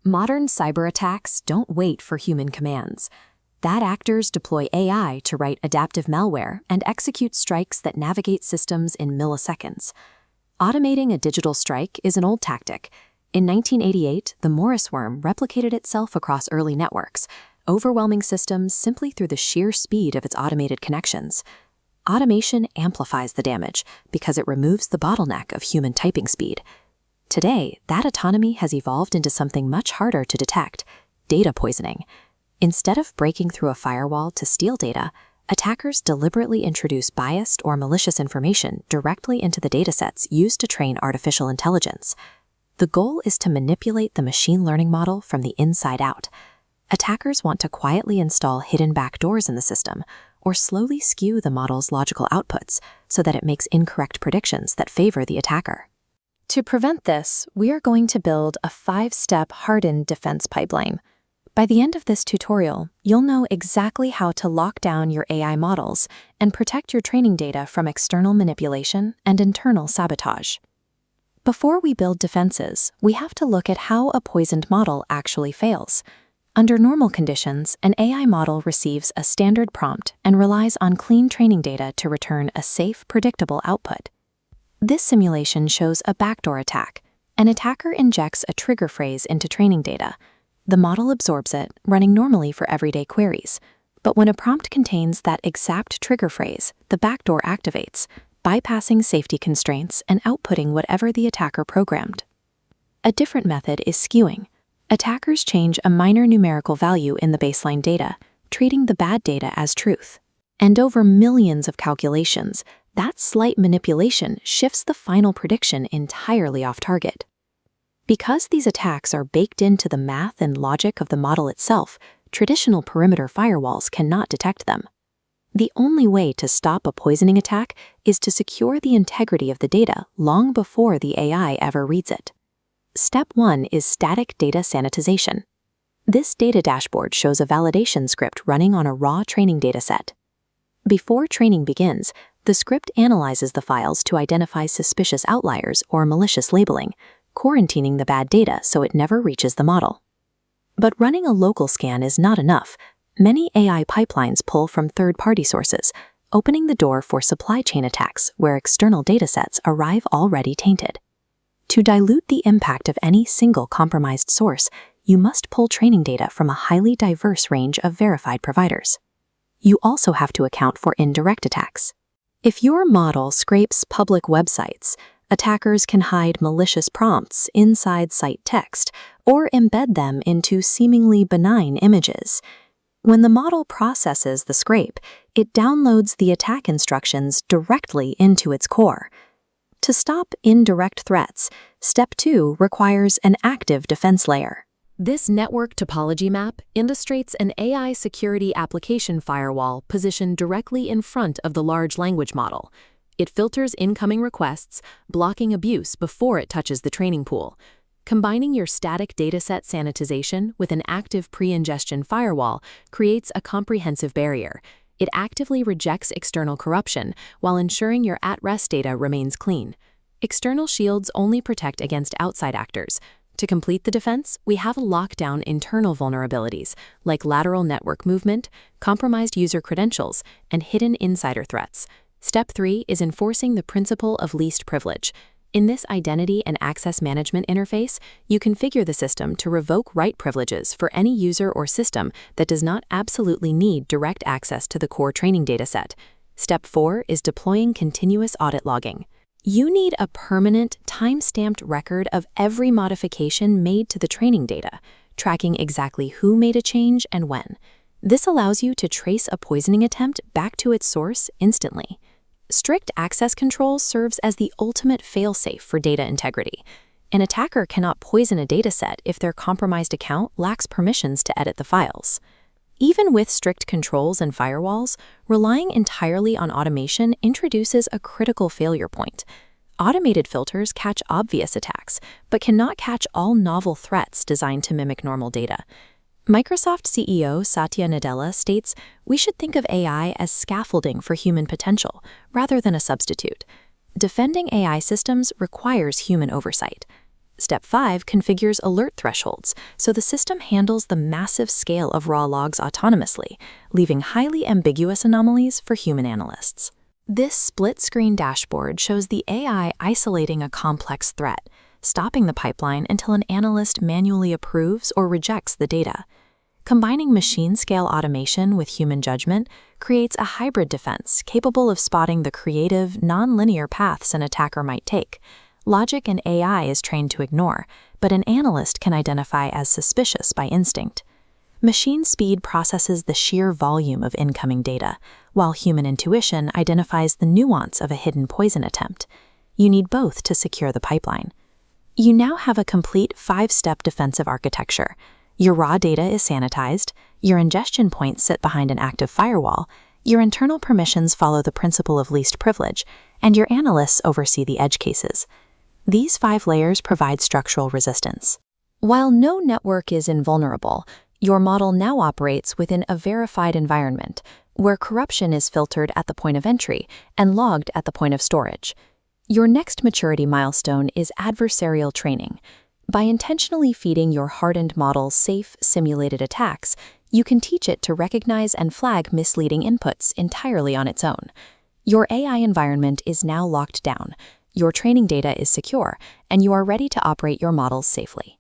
Modern cyberattacks don't wait for human commands. Bad actors deploy AI to write adaptive malware and execute strikes that navigate systems in milliseconds. Automating a digital strike is an old tactic. In 1988, the Morris worm replicated itself across early networks, overwhelming systems simply through the sheer speed of its automated connections. Automation amplifies the damage because it removes the bottleneck of human typing speed. Today, that autonomy has evolved into something much harder to detect: data poisoning. Instead of breaking through a firewall to steal data, attackers deliberately introduce biased or malicious information directly into the datasets used to train artificial intelligence. The goal is to manipulate the machine learning model from the inside out. Attackers want to quietly install hidden backdoors in the system, or slowly skew the model's logical outputs so that it makes incorrect predictions that favor the attacker. To prevent this, we are going to build a 5-step hardened defense pipeline. By the end of this tutorial, you'll know exactly how to lock down your AI models and protect your training data from external manipulation and internal sabotage. Before we build defenses, we have to look at how a poisoned model actually fails. Under normal conditions, an AI model receives a standard prompt and relies on clean training data to return a safe, predictable output. This simulation shows a backdoor attack. An attacker injects a trigger phrase into training data. The model absorbs it, running normally for everyday queries. But when a prompt contains that exact trigger phrase, the backdoor activates, bypassing safety constraints and outputting whatever the attacker programmed. A different method is skewing. Attackers change a minor numerical value in the baseline data, treating the bad data as truth. And over millions of calculations, that slight manipulation shifts the final prediction entirely off target. Because these attacks are baked into the math and logic of the model itself, traditional perimeter firewalls cannot detect them. The only way to stop a poisoning attack is to secure the integrity of the data long before the AI ever reads it. Step 1 is static data sanitization. This data dashboard shows a validation script running on a raw training dataset. Before training begins, the script analyzes the files to identify suspicious outliers or malicious labeling, quarantining the bad data so it never reaches the model. But running a local scan is not enough. Many AI pipelines pull from third-party sources, opening the door for supply chain attacks where external datasets arrive already tainted. To dilute the impact of any single compromised source, you must pull training data from a highly diverse range of verified providers. You also have to account for indirect attacks. If your model scrapes public websites, attackers can hide malicious prompts inside site text or embed them into seemingly benign images. When the model processes the scrape, it downloads the attack instructions directly into its core. To stop indirect threats, Step 2 requires an active defense layer. This network topology map illustrates an AI security application firewall positioned directly in front of the large language model. It filters incoming requests, blocking abuse before it touches the training pool. Combining your static dataset sanitization with an active pre-ingestion firewall creates a comprehensive barrier. It actively rejects external corruption while ensuring your at-rest data remains clean. External shields only protect against outside actors. To complete the defense, we have locked down internal vulnerabilities like lateral network movement, compromised user credentials, and hidden insider threats. Step 3 is enforcing the principle of least privilege. In this identity and access management interface, you configure the system to revoke write privileges for any user or system that does not absolutely need direct access to the core training dataset. Step 4 is deploying continuous audit logging. You need a permanent, time-stamped record of every modification made to the training data, tracking exactly who made a change and when. This allows you to trace a poisoning attempt back to its source instantly. Strict access control serves as the ultimate fail-safe for data integrity. An attacker cannot poison a dataset if their compromised account lacks permissions to edit the files. Even with strict controls and firewalls, relying entirely on automation introduces a critical failure point. Automated filters catch obvious attacks, but cannot catch all novel threats designed to mimic normal data. Microsoft CEO Satya Nadella states, "We should think of AI as scaffolding for human potential, rather than a substitute." Defending AI systems requires human oversight. Step 5 configures alert thresholds, so the system handles the massive scale of raw logs autonomously, leaving highly ambiguous anomalies for human analysts. This split-screen dashboard shows the AI isolating a complex threat, stopping the pipeline until an analyst manually approves or rejects the data. Combining machine-scale automation with human judgment creates a hybrid defense capable of spotting the creative, non-linear paths an attacker might take. Logic and AI is trained to ignore, but an analyst can identify as suspicious by instinct. Machine speed processes the sheer volume of incoming data, while human intuition identifies the nuance of a hidden poison attempt. You need both to secure the pipeline. You now have a complete 5-step defensive architecture. Your raw data is sanitized, your ingestion points sit behind an active firewall, your internal permissions follow the principle of least privilege, and your analysts oversee the edge cases. These 5 layers provide structural resistance. While no network is invulnerable, your model now operates within a verified environment, where corruption is filtered at the point of entry and logged at the point of storage. Your next maturity milestone is adversarial training. By intentionally feeding your hardened model safe, simulated attacks, you can teach it to recognize and flag misleading inputs entirely on its own. Your AI environment is now locked down, your training data is secure, and you are ready to operate your models safely.